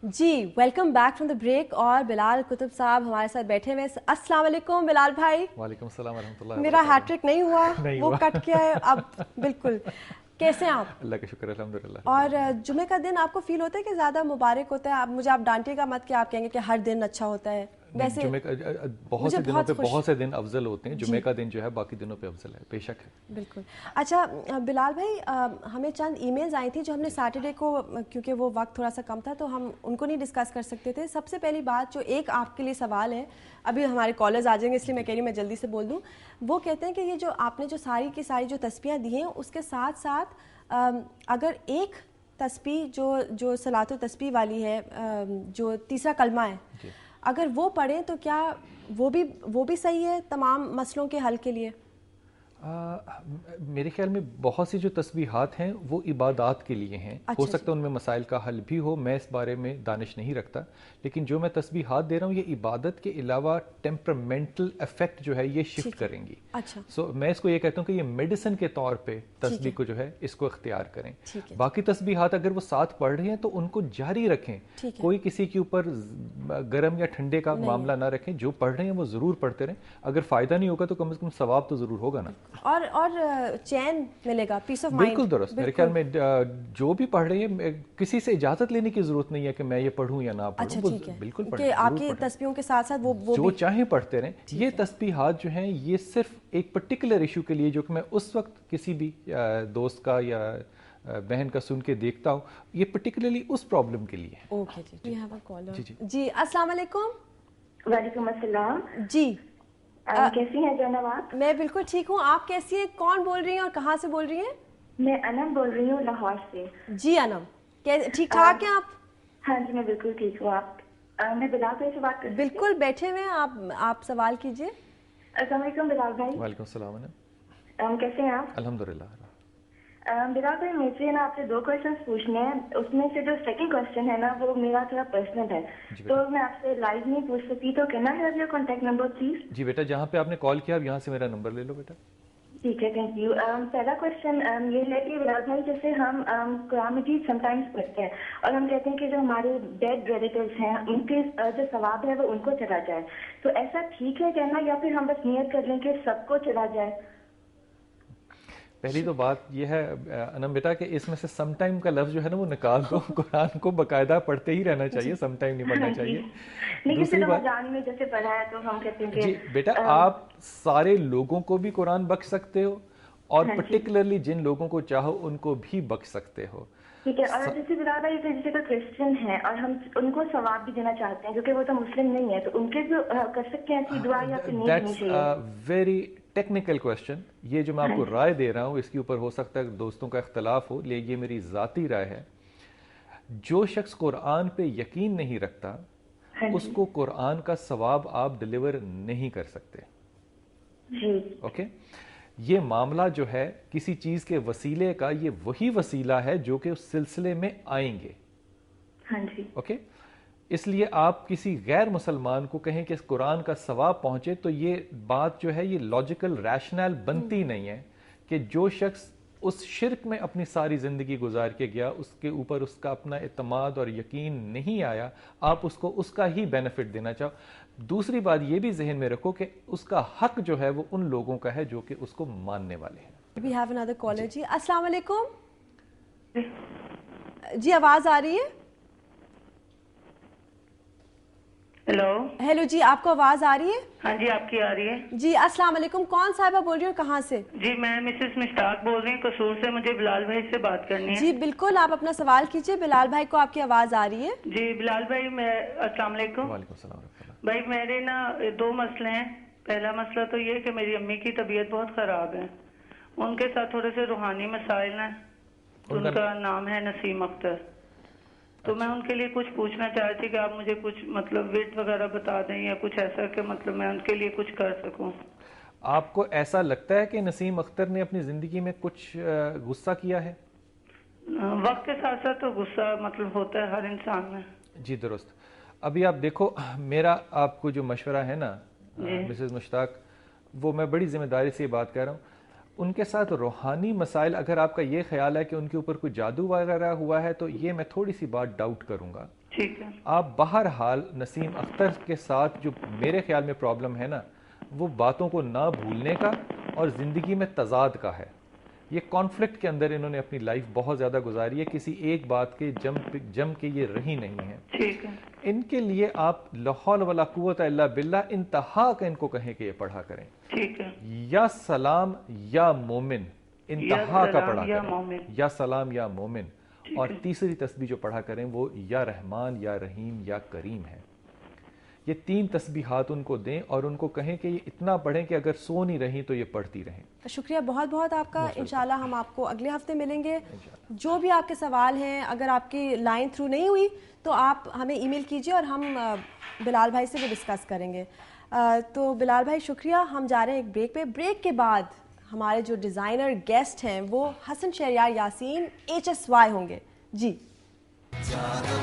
Ji welcome back from the break. और बिलाल कुतुब साहब हमारे साथ बैठे हुए। अस्सलाम वालेकुम बिलाल भाई। वालेकुम सलाम रहमतुल्लाह। मेरा हैट्रिक नहीं हुआ नहीं वो हुआ। कट गया है अब। बिल्कुल। कैसे हैं आप? अल्लाह का शुक्र अल्हम्दुलिल्लाह। और जुमे का दिन आपको फील होता है कि ज़्यादा मुबारक होता है? आप डांटिएगा मत कि आप कहेंगे कि हर दिन अच्छा होता है। वैसे जुमे का बहुत मुझे से दिनों बहुत पे खुश बहुत से दिन अफजल होते हैं। जुमे जी का दिन जो है बाकी दिनों पे अफजल है, बेशक है। बिल्कुल। अच्छा बिलाल भाई, हमें चंद ईमेल्स आई थी जो हमने सैटरडे को, क्योंकि वो वक्त थोड़ा सा कम था तो हम उनको नहीं डिस्कस कर सकते थे। सबसे पहली बात जो एक आपके लिए सवाल है, अभी हमारे कॉलर्स आ जाएंगे इसलिए मैं कह रही हूँ मैं जल्दी से बोल दूँ। वो कहते हैं कि ये जो आपने जो सारी की सारी जो तस्बीहां दी हैं उसके साथ साथ अगर एक तस्बीह जो सलातो तस्बीह वाली है, जो तीसरा कलमा है, जी। अगर वो पढ़ें तो क्या वो भी सही है तमाम मसलों के हल के लिए? मेरे ख्याल में बहुत सी जो तस्बीहात हैं वो इबादात के लिए हैं। हो अच्छा सकता जी। है उनमें मसाइल का हल भी हो, मैं इस बारे में दानिश नहीं रखता। लेकिन जो मैं तस्बीहात दे रहा हूँ ये इबादत के अलावा टेम्परामेंटल इफेक्ट जो है ये शिफ्ट ठीक है। करेंगे। अच्छा मैं इसको ये कहता हूँ कि ये मेडिसिन के तौर पे ठीक तस्बीह है। को जो है इसको इख्तियार करें। ठीक है। बाकी तस्बीहात अगर वो साथ पढ़ रहे हैं तो उनको जारी रखें। ठीक है। कोई किसी के ऊपर गर्म या ठंडे का नहीं है। मामला ना रखें। जो पढ़ रहे हैं वो ज़रूर पढ़ते रहें। अगर फ़ायदा नहीं होगा तो कम से कम सवाब तो ज़रूर होगा ना। और चैन मिलेगा, पीस ऑफ माइंड। बिल्कुल दुरुस्त। मेरे ख्याल में जो भी पढ़ रहे हैं किसी से इजाज़त लेने की ज़रूरत नहीं है कि मैं ये पढ़ूं या ना पढ़ूं। अच्छा वो ठीक है बिल्कुल कि पढ़ें, ज़रूर आपकी पढ़ें। तस्बीहों के साथ साथ वो जो भी चाहें पढ़ते रहें। ठीक ये है। तस्बीहात जो हैं ये सिर्फ एक पर्टिकुलर इशू के लिए, जो कि मैं उस वक्त किसी भी दोस्त का या बहन का सुन के देखता हूँ, ये पर्टिकुलरली उस प्रॉब्लम के लिए है। ओके जी। We have a caller. जी जी जी अस्सलाम वालेकुम। वालेकुम अस्सलाम। जी कैसी हैं जनाब आप? मैं बिल्कुल ठीक हूँ। आप कैसी हैं? कौन बोल रही हैं और कहाँ से बोल रही हैं? मैं अनम बोल रही हूँ लाहौर से। जी अनम, ठीक अ, ठाक हैं आप? हाँ जी मैं बिल्कुल ठीक हूँ। आप मैं बिलाल भाई से बात कर सकती हूँ? बिल्कुल बैठे हुए हैं आप सवाल कीजिए। अस्सलाम वालेकुम बिलाल भाई। वालेकुम सलाम। कैसे हैं आप? अल्हम्दुलिल्लाह। बिलाल भाई मुझे ना आपसे दो क्वेश्चंस पूछने हैं। उसमें से जो सेकंड क्वेश्चन है ना वो मेरा थोड़ा पर्सनल है, तो मैं आपसे लाइव नहीं पूछ सकती, तो can I have your contact number please? जी बेटा, जहाँ पे आपने कॉल किया आप यहाँ से मेरा नंबर ले लो बेटा। ठीक है, थैंक यू। पहला क्वेश्चन ये है कि बिलाल भाई जैसे हम कुरान मजीद समटाइम्स पढ़ते हैं और हम कहते हैं कि जो हमारे डेड रिलेटिव्स हैं उनके जो सवाब है वो उनको चला जाए, तो ऐसा ठीक है कहना या फिर हम बस नियत कर लें कि सबको चला जाए? पहली तो बात यह है अनम बेटा कि इसमें से सम टाइम का लफ्ज जो है ना वो निकाल दो। कुरान को बकायदा पढ़ते ही रहना चाहिए, सम टाइम नहीं पढ़ना चाहिए। नहीं, दूसरी किसी बात रमजान में जैसे पढ़ा है तो हम कहते हैं कि जी बेटा, आप सारे लोगों को भी कुरान बख्श सकते हो और हाँ जी पर्टिकुलरली जिन लोगों को चाहो उनको भी बख्श सकते हो। ठीक है। और जैसे बिलाल भाई जैसे कोई क्रिश्चियन है और हम उनको सवाब भी देना चाहते हैं क्योंकि वो तो मुस्लिम नहीं है, तो उनके भी कर सकते हैं ऐसी दुआ या फिर नहीं करनी दैट्स चाहिए? Very technical question. ये जो मैं हाँ आपको जी राय दे रहा हूँ इसके ऊपर हो सकता है दोस्तों का इख्तलाफ हो, लेकिन ये मेरी ज़ाती राय है। जो शख्स कुरान पे यकीन नहीं रखता हाँ जी उसको कुरान का सवाब आप डिलीवर नहीं कर सकते। जी ओके? ये मामला जो है किसी चीज के वसीले का, ये वही वसीला है जो कि उस सिलसिले में आएंगे। हाँ जी ओके? इसलिए आप किसी गैर मुसलमान को कहें कि इस कुरान का सवाब पहुंचे, तो ये बात जो है ये लॉजिकल रैशनल बनती नहीं है कि जो शख्स उस शिर्क में अपनी सारी जिंदगी गुजार के गया, उसके ऊपर उसका अपना इत्मीद और यकीन नहीं आया, आप उसको उसका ही बेनिफिट देना चाहो। दूसरी बात ये भी जहन में रखो कि उसका हक जो है वो उन लोगों का है जो कि उसको मानने वाले हैं। We have another caller. जी अस्सलाम वालेकुम। जी आवाज आ रही है? हेलो। हेलो जी, आपको आवाज आ रही है? हाँ जी आपकी आ रही है। जी अस्सलाम वालेकुम। कौन साहिबा बोल रही हो, कहाँ से? जी मैं मिसेस मुश्ताक बोल रही हूँ कसूर से। मुझे बिलाल भाई से बात करनी है। जी बिल्कुल, आप अपना सवाल कीजिए। बिलाल भाई को आपकी आवाज आ रही है। जी बिलाल भाई मैं अस्सलाम वालेकुम। वालेकुम सलाम रहमतुल्लाह। भाई मेरे ना दो मसले हैं। पहला मसला तो ये है कि मेरी अम्मी की तबीयत बहुत खराब है, उनके साथ थोड़े से रूहानी मसाइल हैं। उनका नाम है नसीम अख्तर। तो मैं उनके लिए कुछ पूछना चाह रही थी कि आप मुझे कुछ मतलब वेट वगैरह बता दें या कुछ ऐसा कि मतलब मैं उनके लिए कुछ कर सकूं। आपको ऐसा लगता है कि नसीम अख्तर ने अपनी जिंदगी में कुछ गुस्सा किया है? वक्त के साथ साथ तो गुस्सा मतलब होता है हर इंसान में। जी दुरुस्त। अभी आप देखो, मेरा आपको जो मशवरा है ना मिसेस मुश्ताक, वो मैं बड़ी जिम्मेदारी से ये बात कह रहा हूँ। उनके साथ रूहानी मसाइल, अगर आपका ये ख्याल है कि उनके ऊपर कोई जादू वगैरह हुआ है, तो ये मैं थोड़ी सी बात डाउट करूंगा। ठीक है। आप बहरहाल नसीम अख्तर के साथ जो मेरे ख्याल में प्रॉब्लम है ना, वो बातों को ना भूलने का और ज़िंदगी में तजाद का है। ये कॉन्फ्लिक्ट के अंदर इन्होंने अपनी लाइफ बहुत ज़्यादा गुजारी है, किसी एक बात के जम के ये रही नहीं है। ठीक है। इनके लिए आप ला हौल वला कुव्वत इल्ला बिल्लाह इंतहा का इनको कहें कि ये पढ़ा करें। ठीक है। या सलाम या मोमिन, इंतहा का पढ़ा या करें, मोमिन। या सलाम या मोमिन। और तीसरी तस्बीह जो पढ़ा करें वो या रहमान या रहीम या करीम है। ये 3 तस्बीहात उनको दें और उनको कहें कि ये इतना पढ़ें कि अगर सो नहीं रही तो ये पढ़ती रहें। शुक्रिया बहुत बहुत आपका। इंशाल्लाह हम आपको अगले हफ्ते मिलेंगे। जो भी आपके सवाल हैं, अगर आपकी लाइन थ्रू नहीं हुई तो आप हमें ईमेल कीजिए और हम बिलाल भाई से भी डिस्कस करेंगे। तो बिलाल भाई शुक्रिया। हम जा रहे हैं एक ब्रेक पे। ब्रेक के बाद हमारे जो डिज़ाइनर गेस्ट हैं वो हसन शहरयार यासीन HSY होंगे जी। जादू